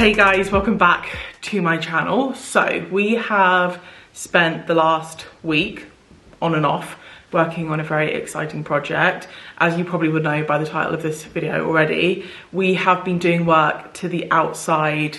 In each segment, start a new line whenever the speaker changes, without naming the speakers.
Hey guys, welcome back to my channel. So we have spent the last week on and off working on a very exciting project. As you probably would know by the title of this video already, we have been doing work to the outside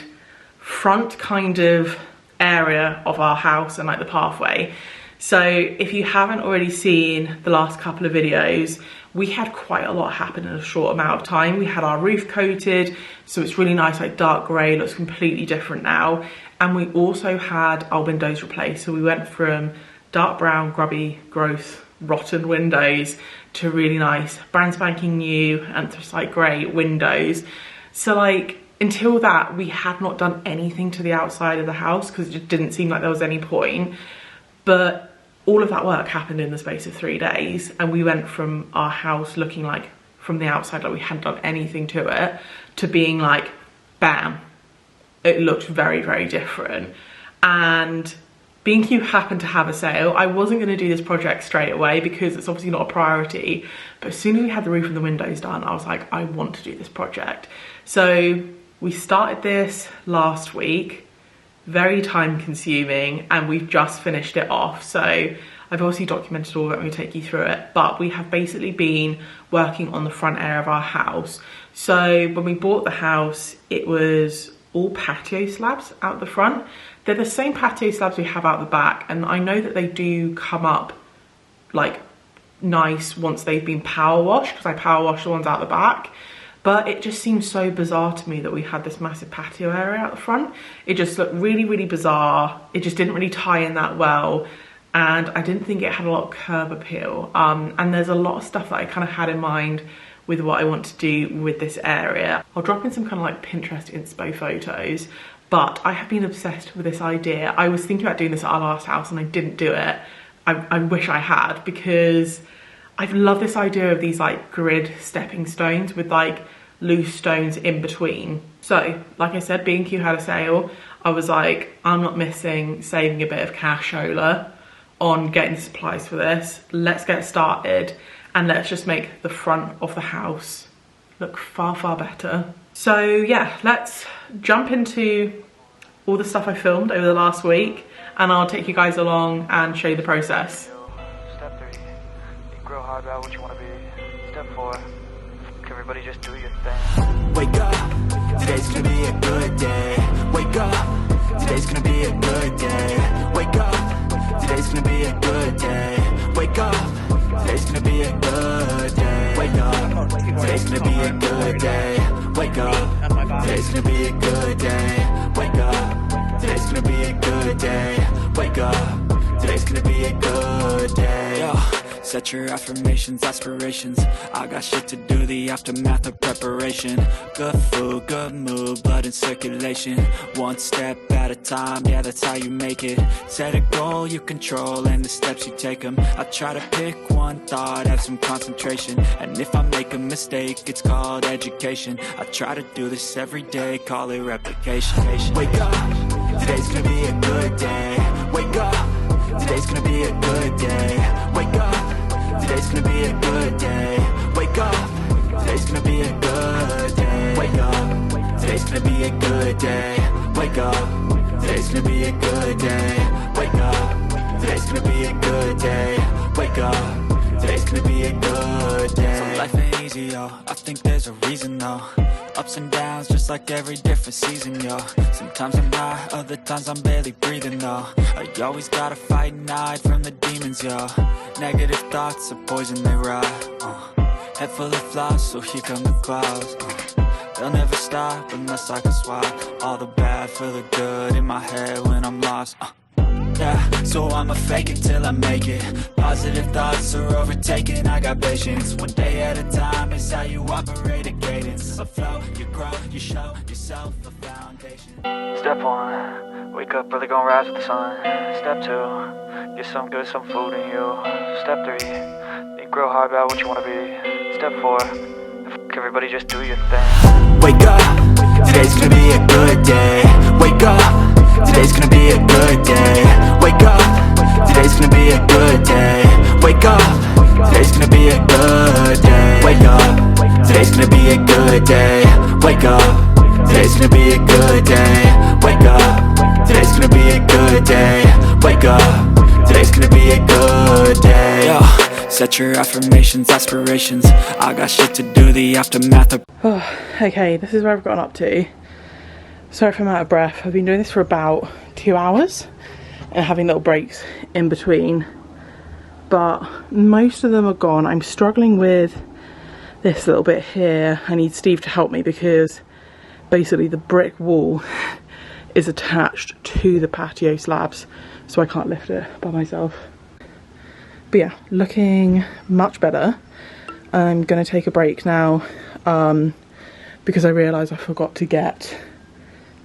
front kind of area of our house and like the pathway. So if you haven't already seen the last couple of videos, we had quite a lot happen in a short amount of time. We had our roof coated, so it's really nice, like dark grey, looks completely different now. And we also had our windows replaced. So we went from dark brown, grubby, gross, rotten windows to really nice, brand spanking new, anthracite grey windows. So like, until that, we had not done anything to the outside of the house because it just didn't seem like there was any point. But all of that work happened in the space of 3 days, and we went from our house looking like from the outside like we hadn't done anything to it to being like bam, it looked very, very different. And B&Q happened to have a sale. I wasn't going to do this project straight away because it's obviously not a priority, but as soon as we had the roof and the windows done, I was like, I want to do this project. So we started this last week. Very time consuming, and we've just finished it off. So I've obviously documented all of it. I'm going to take you through it, but we have basically been working on the front area of our house. So when we bought the house, it was all patio slabs out the front. They're the same patio slabs we have out the back, and I know that they do come up like nice once they've been power washed, because I power wash the ones out the back. But it just seemed so bizarre to me that we had this massive patio area out the front. It just looked really, really bizarre. It just didn't really tie in that well. And I didn't think it had a lot of curb appeal. And there's a lot of stuff that I kind of had in mind with what I want to do with this area. I'll drop in some kind of like Pinterest inspo photos, but I have been obsessed with this idea. I was thinking about doing this at our last house and I didn't do it. I wish I had, because I love this idea of these like grid stepping stones with like loose stones in between. So like I said, B&Q had a sale. I was like, I'm not missing saving a bit of cashola on getting supplies for this. Let's get started and let's just make the front of the house look far, far better. So yeah, let's jump into all the stuff I filmed over the last week, and I'll take you guys along and show you the process.
Step 3. Grow hard about what you want to be. Step 4, everybody just do your thing.
Wake up, today's gonna be a good day. Wake up, today's gonna be a good day. Wake up, today's gonna be a good day. Wake up, today's gonna be a good day. Wake up, today's gonna be a good day. Wake up, today's gonna be a good day. Wake up, today's gonna be a good day. Wake up, today's gonna be a good day. Yo. Set your affirmations, aspirations. I got shit to do, the aftermath of preparation. Good food, good mood, blood in circulation. One step at a time, yeah, that's how you make it. Set a goal you control and the steps you take them. I try to pick one thought, have some concentration. And if I make a mistake, it's called education. I try to do this every day, call it replication. Wake up, today's gonna be a good day. Wake up, today's gonna be a good day. Wake up, today's gonna be a good day. Wake up, today's gonna be a good day. Wake up, today's gonna be a good day. Wake up, today's gonna be a good day. Wake up, today's gonna be a good day. Wake up, today's gonna be a good day. So life ain't easy, yo, I think there's a reason though. Ups and downs, just like every different season, yo. Sometimes I'm high, other times I'm barely breathing, though. I always gotta fight and hide from the demons, yo. Negative thoughts are poison, they rot. Head full of flies, so here come the clouds. They'll never stop unless I can swap all the bad for the good in my head when I'm lost. Yeah, so I'ma fake it till I make it. Positive thoughts are overtaken, I got patience. One day at a time is how you operate a cadence. A flow, you grow, you show yourself a foundation.
Step 1, wake up early, gonna rise with the sun. Step 2, get some good, some food in you. Step 3, grow hard about what you want to be. Step 4, everybody just do your thing.
Wake up, today's gonna be a good day. Wake up, today's gonna be a good day. Wake up, today's gonna be a good day. Wake up, today's gonna be a good day. Wake up, today's gonna be a good day. Wake up, today's gonna be a good day. good day. Wake up, today's gonna be a good day. Yo, set your affirmations, aspirations. I got shit to do, the aftermath of
Okay, this is where I've gotten up to. Sorry if I'm out of breath. I've been doing this for about 2 hours and having little breaks in between, but most of them are gone. I'm struggling with this little bit here. I need Steve to help me because basically the brick wall is attached to the patio slabs, so I can't lift it by myself. But yeah, looking much better. I'm gonna take a break now because I realised I forgot to get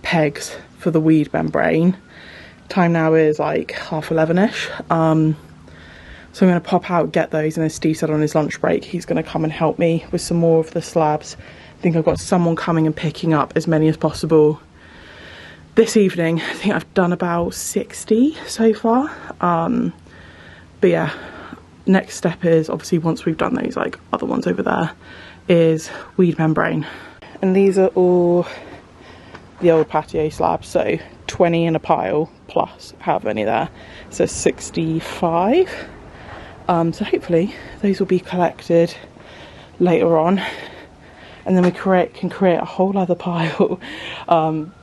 pegs for the weed membrane. Time now is like 11:30ish. So I'm going to pop out, get those, and then Steve said on his lunch break he's going to come and help me with some more of the slabs. I think I've got someone coming and picking up as many as possible this evening. I think I've done about 60 so far. But yeah, next step is obviously once we've done those like other ones over there is weed membrane. And these are all the old patio slabs, so 20 in a pile plus however many there, so 65. So hopefully those will be collected later on, and then we can create a whole other pile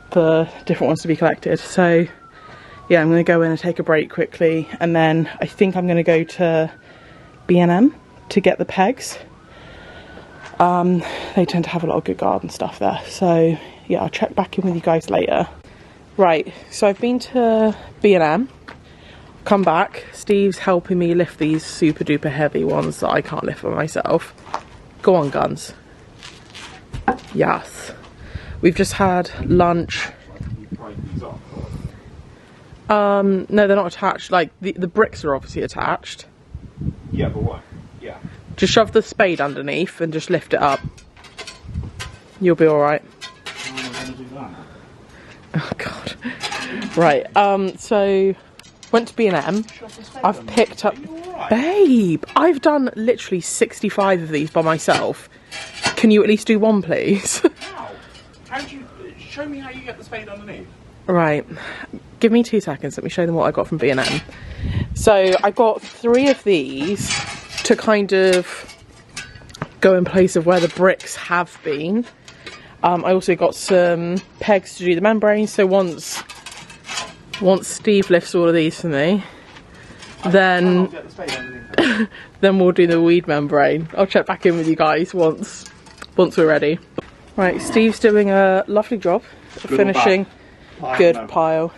for different ones to be collected. So yeah, I'm going to go in and take a break quickly, and then I think I'm going to go to B&M to get the pegs. They tend to have a lot of good garden stuff there, so yeah, I'll check back in with you guys later. Right, so I've been to B&M, come back, Steve's helping me lift these super duper heavy ones that I can't lift by myself. Go on, guns. Yes. We've just had lunch. No, they're not attached. Like, the bricks are obviously attached.
Yeah, but what? Yeah.
Just shove the spade underneath and just lift it up. You'll be alright. Oh god. Right, so went to B&M. I've picked up... Babe, I've done literally 65 of these by myself. Can you at least do one, please?
How? How'd you... Show me how you get the spade underneath.
Right, give me 2 seconds. Let me show them what I got from B&M. So I got 3 of these to kind of go in place of where the bricks have been. I also got some pegs to do the membrane, so once Steve lifts all of these for me, then then we'll do the weed membrane. I'll check back in with you guys once we're ready. Right, Steve's doing a lovely job of finishing. Good pile.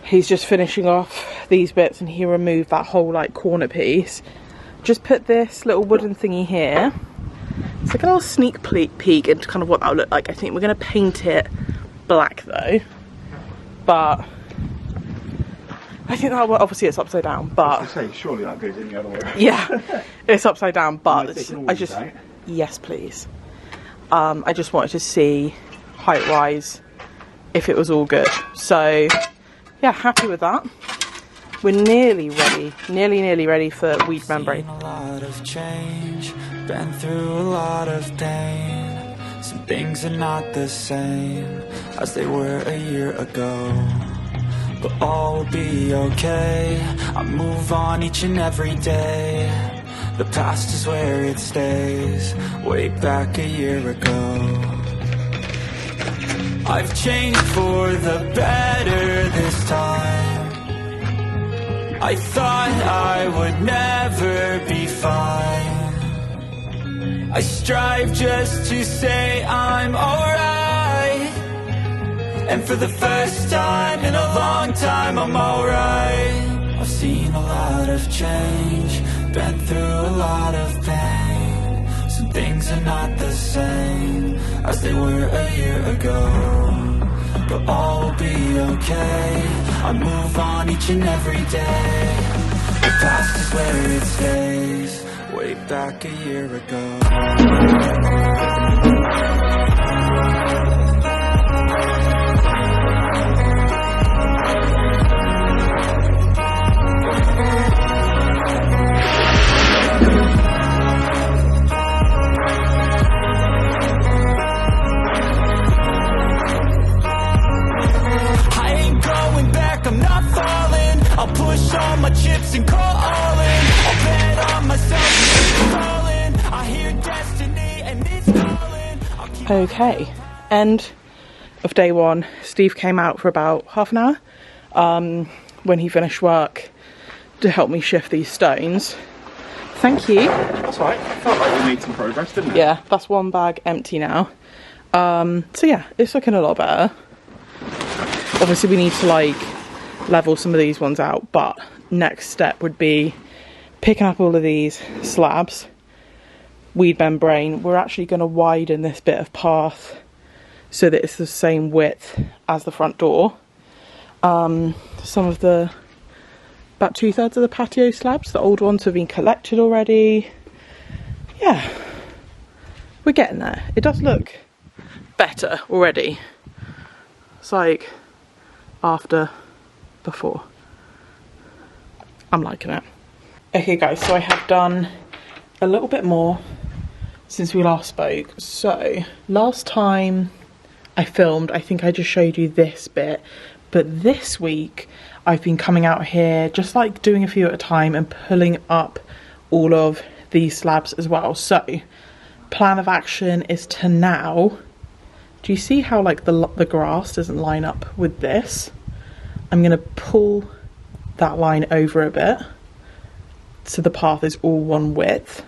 He's just finishing off these bits, and he removed that whole like corner piece. Just put this little wooden thingy here. It's like a little sneak peek into kind of what that'll look like. I think we're going to paint it black though, but I think that will, obviously it's upside down, but
I was gonna say, surely that goes in the other way around.
yeah, it's upside down, but I just,
out?
yes please. I just wanted to see height wise if it was all good. So yeah, happy with that. We're nearly ready, nearly ready for weed membrane.
A lot of change, been through a lot of pain. Some things are not the same as they were a year ago, but all will be okay. I move on each and every day. The past is where it stays, way back a year ago. I've changed for the better this time. I thought I would never be fine. I strive just to say I'm alright, and for the first time in a long time I'm alright. I've seen a lot of change, been through a lot of pain. Some things are not the same as they were a year ago, but all will be okay. I move on each and every day. The past is where it stays, way back a year ago. my chips and calling. I'll bet on myself and keep falling. I hear destiny and it's calling.
Okay, end of day one. Steve came out for about half an hour when he finished work to help me shift these stones. Thank you.
That's right. I felt like we made some progress, didn't it?
Yeah, that's one bag empty now. So yeah, it's looking a lot better. Obviously we need to like level some of these ones out, but next step would be picking up all of these slabs, weed membrane. We're actually going to widen this bit of path so that it's the same width as the front door. Some of the, about 2/3 of the patio slabs, the old ones have been collected already. Yeah, we're getting there. It does look better already. It's like after, before. I'm liking it. Okay guys, so I have done a little bit more since we last spoke. So last time I filmed, I think I just showed you this bit, but this week I've been coming out here just like doing a few at a time and pulling up all of these slabs as well. So plan of action is to now, do you see how like the grass doesn't line up with this? I'm going to pull that line over a bit so the path is all one width.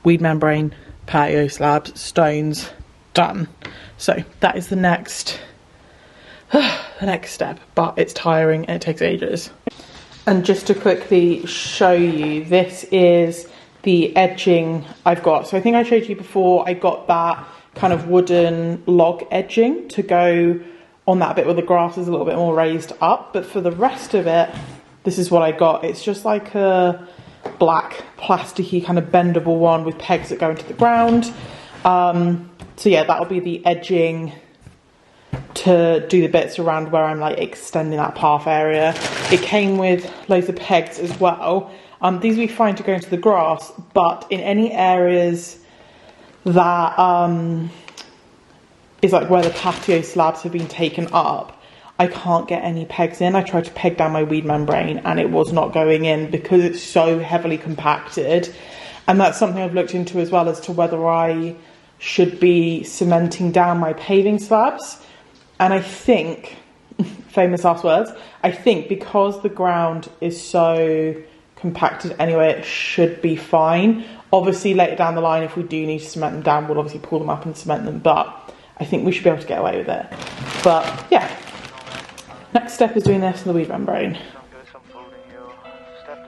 Weed membrane, patio slabs, stones, done. So that is the next step, but it's tiring and it takes ages. And just to quickly show you, this is the edging I've got. So I think I showed you before, I got that kind of wooden log edging to go on that bit where the grass is a little bit more raised up, but for the rest of it, this is what I got. It's just like a black plasticky kind of bendable one with pegs that go into the ground. So yeah, that'll be the edging to do the bits around where I'm like extending that path area. It came with loads of pegs as well. These will be fine to go into the grass, but in any areas that is like where the patio slabs have been taken up, I can't get any pegs in. I tried to peg down my weed membrane and it was not going in because it's so heavily compacted. And that's something I've looked into as well, as to whether I should be cementing down my paving slabs. And I think, famous last words, I think because the ground is so compacted anyway, it should be fine. Obviously later down the line, if we do need to cement them down, we'll obviously pull them up and cement them, but I think we should be able to get away with it. But yeah, next step is doing this in the weed membrane.
Some good, some food in you. Step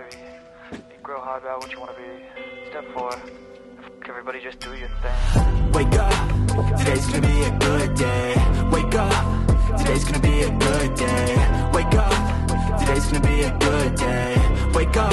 3, you grow hard about what you want to be. Step 4, everybody just do your thing.
Wake up, today's gonna be a good day. Wake up, today's gonna be a good day. Wake up, today's gonna be a good day. Wake up,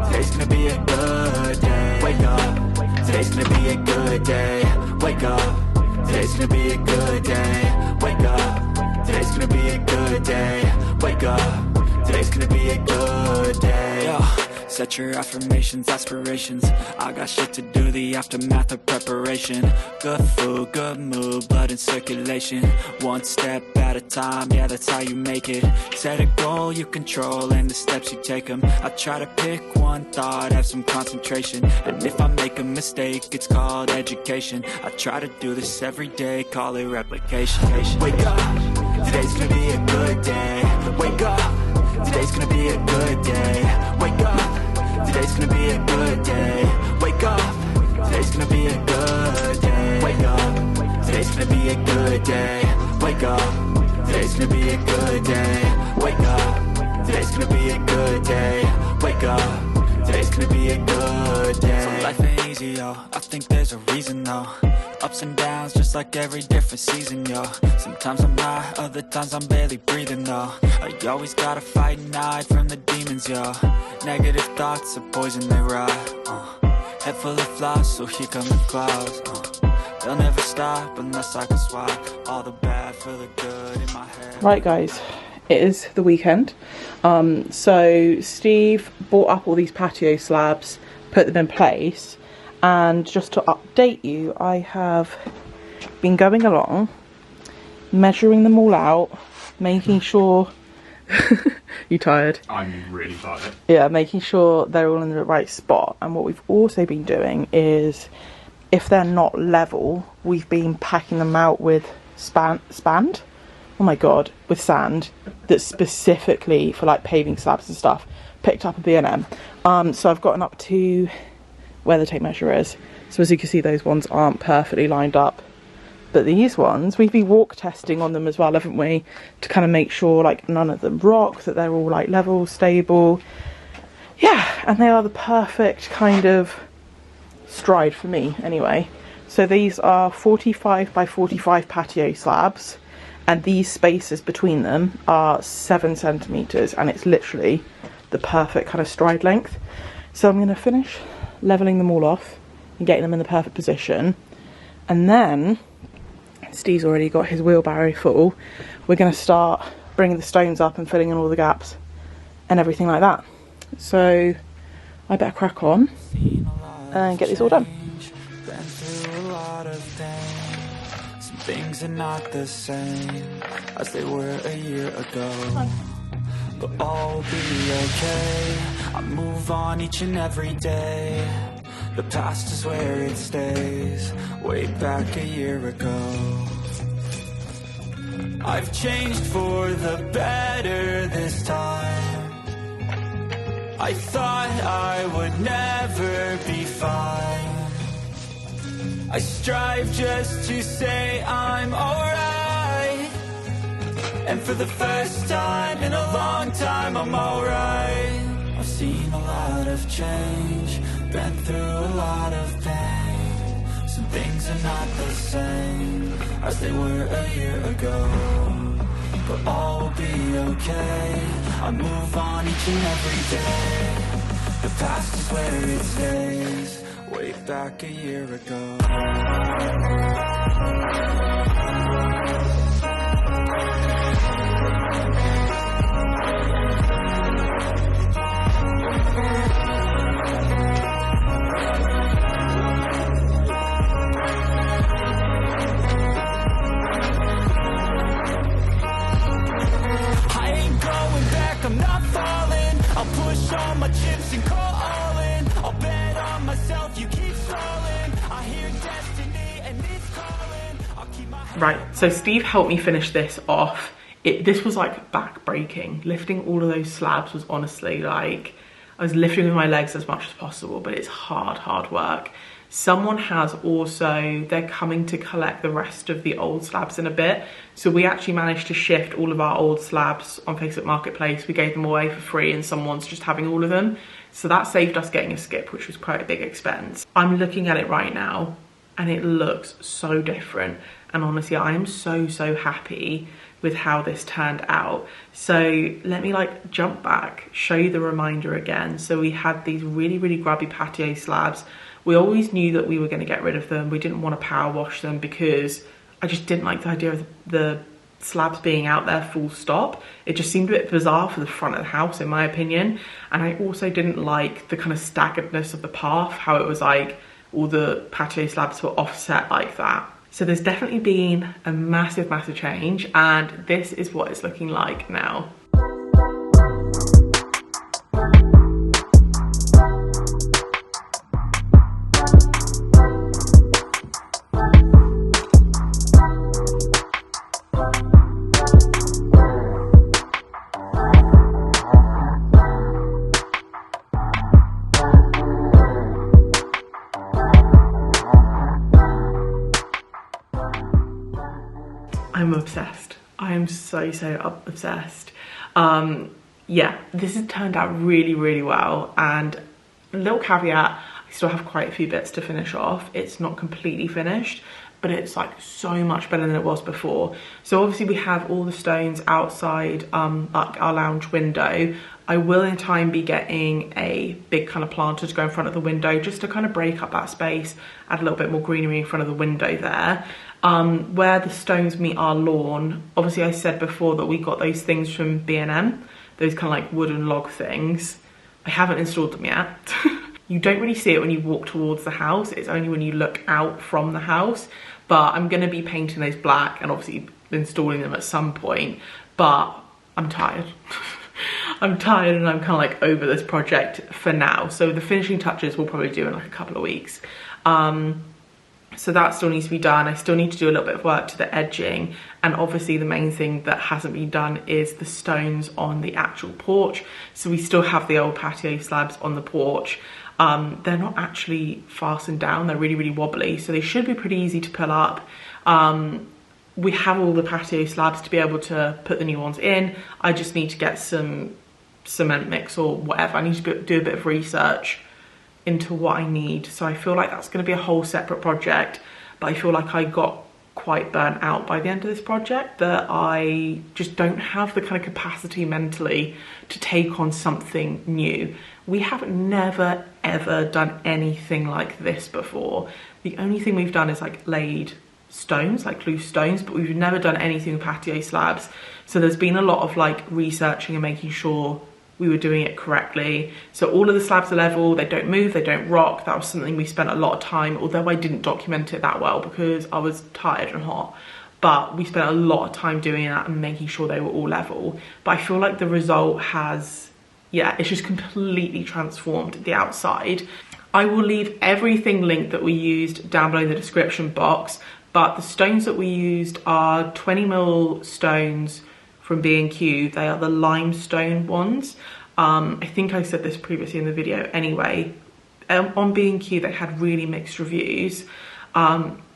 today's gonna be a good day. Wake up, today's gonna be a good day. Wake up, today's gonna be a good day. Wake up, today's gonna be a good day. Wake up, today's gonna be a good day. Yo, set your affirmations, aspirations. I got shit to do, the aftermath of preparation. Good food, good mood, blood in circulation. One step at a time, yeah, that's how you make it. Set a goal you control and the steps you take them. I try to pick one thought, have some concentration. And if I make a mistake, it's called education. I try to do this every day, call it replication. Wake up, today's gonna be a good day. Wake up, today's gonna be a good day. Wake up, today's gonna be a good day. Wake up, today's gonna be a good day. Wake up, today's gonna be a good day. Wake up, today's gonna be a good day. Wake up, today's gonna be a good day. Wake up, today's gonna be a good day. So life ain't easy, yo, I think there's a reason though. Ups and downs, just like every different season, yo. Sometimes I'm high, other times I'm barely breathing, though. I always gotta fight and hide from the demons, yo. Negative thoughts are poison, they rot. Head full of flies, so here come the clouds. They'll never stop unless I can swap all the bad for the good in my head.
Right guys, it is the weekend. So Steve bought up all these patio slabs, put them in place. And just to update you, I have been going along, measuring them all out, making sure You tired?
I'm really tired.
Yeah, making sure they're all in the right spot. And what we've also been doing is, if they're not level, we've been packing them out with sand. Oh my god, with sand that's specifically for like paving slabs and stuff. Picked up a B&M. So I've gotten up to where the tape measure is. So as you can see, those ones aren't perfectly lined up. But these ones, we've been walk testing on them as well, haven't we? To kind of make sure like none of them rock, that they're all like level, stable. Yeah, and they are the perfect kind of stride for me anyway. So these are 45 by 45 patio slabs, and these spaces between them are 7 centimeters, and it's literally the perfect kind of stride length. So I'm going to finish leveling them all off and getting them in the perfect position, and then Steve's already got his wheelbarrow full. We're going to start bringing the stones up and filling in all the gaps and everything like that. So I better crack on and get this all done.
Been through a lot of pain. Some things are not the same as they were a year ago, but all will be okay. I move on each and every day. The past is where it stays, way back a year ago. I've changed for the better this time. I thought I would never be fine. I strive just to say I'm alright, and for the first time in a long time I'm alright. I've seen a lot of change, been through a lot of pain. Some things are not the same as they were a year ago, but all will be okay. I move on each and every day. The past is where it stays, way back a year ago. I'm not falling, I'll push all my chips and call all in. I'll bet on myself, you keep stalling. I hear destiny and it's calling. I'll keep my head.
Right, so Steve helped me finish this off. This was like back-breaking. Lifting all of those slabs was honestly like, I was lifting with my legs as much as possible, but it's hard work. Someone has also, they're coming to collect the rest of the old slabs in a bit. So we actually managed to shift all of our old slabs on Facebook Marketplace. We gave them away for free and someone's just having all of them. So that saved us getting a skip, which was quite a big expense. I'm looking at it right now and it looks so different. And honestly, I am so happy with how this turned out. So let me like jump back, show you the reminder again. So we had these really grubby patio slabs. We always knew that we were going to get rid of them. We didn't want to power wash them because I just didn't like the idea of the slabs being out there full stop. It just seemed a bit bizarre for the front of the house in my opinion. And I also didn't like the kind of staggeredness of the path, how it was like all the patio slabs were offset like that. So there's definitely been a massive change, and this is what it's looking like now. I'm obsessed. I am so obsessed. Yeah, this has turned out really well, and a little caveat, I still have quite a few bits to finish off. It's not completely finished, but it's like so much better than it was before. So obviously we have all the stones outside like our lounge window. I will in time be getting a big kind of planter to go in front of the window just to kind of break up that space, add a little bit more greenery in front of the window there. Where the stones meet our lawn, obviously I said before that we got those things from B&M, those kind of like wooden log things. I haven't installed them yet. You don't really see it when you walk towards the house, it's only when you look out from the house. But I'm going to be painting those black and obviously installing them at some point, but I'm tired. I'm tired and I'm kind of like over this project for now. So the finishing touches we'll probably do in like a couple of weeks. So that still needs to be done. I still need to do a little bit of work to the edging. And obviously the main thing that hasn't been done is the stones on the actual porch. So we still have the old patio slabs on the porch. They're not actually fastened down. They're really, really wobbly. So they should be pretty easy to pull up. We have all the patio slabs to be able to put the new ones in. I just need to get some cement mix or whatever. I need to do a bit of research into what I need. So I feel like that's going to be a whole separate project, but I feel like I got quite burnt out by the end of this project, that I just don't have the kind of capacity mentally to take on something new. We have never ever done anything like this before. The only thing we've done is like laid stones, like loose stones, but we've never done anything with patio slabs. So there's been a lot of like researching and making sure we were doing it correctly. So all of the slabs are level, they don't move, they don't rock. That was something we spent a lot of time, although I didn't document it that well because I was tired and hot, but we spent a lot of time doing that and making sure they were all level. But I feel like the result has, yeah, it's just completely transformed the outside. I will leave everything linked that we used down below in the description box, but the stones that we used are 20mm stones from 𝐵&Q. They are the limestone ones. I think I said this previously in the video anyway. On 𝐵&Q they had really mixed reviews.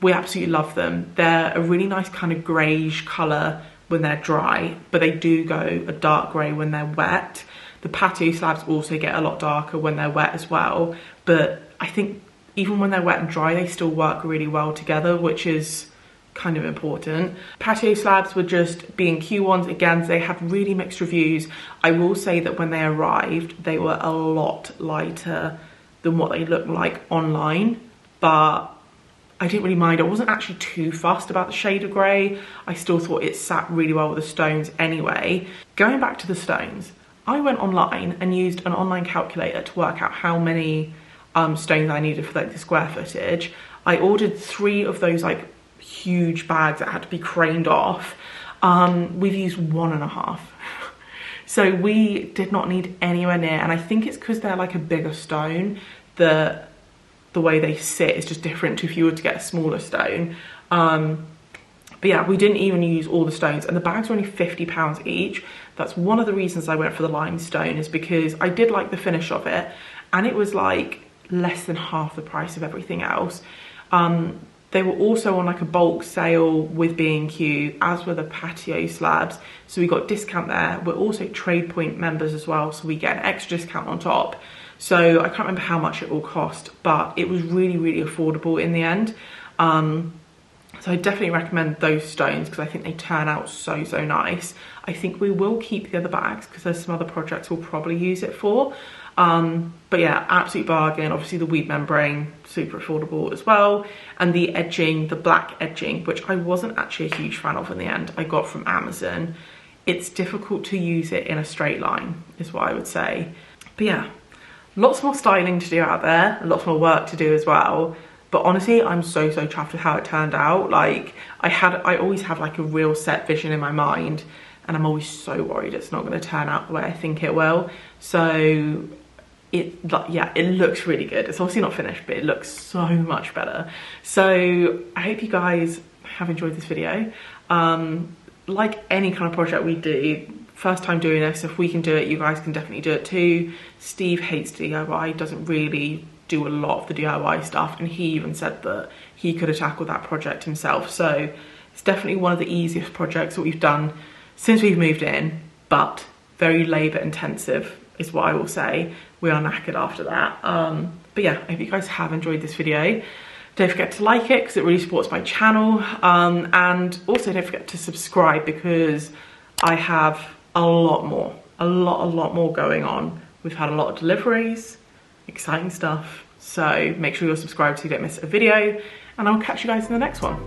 We absolutely love them. They're a really nice kind of greyish colour when they're dry, but they do go a dark grey when they're wet. The patio slabs also get a lot darker when they're wet as well, but I think even when they're wet and dry they still work really well together, which is kind of important. Patio slabs were just 𝐵&Q ones. Again, they had really mixed reviews. I will say that when they arrived they were a lot lighter than what they looked like online, but I didn't really mind. I wasn't actually too fussed about the shade of grey. I still thought it sat really well with the stones anyway. Going back to the stones, I went online and used an online calculator to work out how many stones I needed for like the square footage. I ordered 3 of those like huge bags that had to be craned off. We've used 1.5. So we did not need anywhere near, and I think it's because they're like a bigger stone that the way they sit is just different to if you were to get a smaller stone. But yeah, we didn't even use all the stones, and the bags were only £50 each. That's one of the reasons I went for the limestone, is because I did like the finish of it, and it was like less than half the price of everything else. They were also on like a bulk sale with 𝐵&Q, as were the patio slabs. So we got discount there. We're also TradePoint members as well, so we get an extra discount on top. So I can't remember how much it all cost, but it was really, really affordable in the end. So I definitely recommend those stones because I think they turn out so, so nice. I think we will keep the other bags because there's some other projects we'll probably use it for. But yeah, absolute bargain. Obviously the weed membrane, super affordable as well. And the edging, the black edging, which I wasn't actually a huge fan of in the end, I got from Amazon. It's difficult to use it in a straight line, is what I would say. But yeah, lots more styling to do out there, lots more work to do as well. But honestly, I'm so, so chuffed with how it turned out. Like I always have like a real set vision in my mind, and I'm always so worried it's not going to turn out the way I think it will. So yeah, it looks really good. It's obviously not finished, but it looks so much better. So I hope you guys have enjoyed this video. Like any kind of project we do, first time doing this, if we can do it, you guys can definitely do it too. Steve hates DIY, doesn't really do a lot of the DIY stuff, and he even said that he could have tackled that project himself. So it's definitely one of the easiest projects that we've done since we've moved in, but very labour intensive is what I will say. We are knackered after that. But yeah, I hope you guys have enjoyed this video. Don't forget to like it because it really supports my channel, and also don't forget to subscribe because I have a lot more going on. We've had a lot of deliveries, exciting stuff, so make sure you're subscribed so you don't miss a video, and I'll catch you guys in the next one.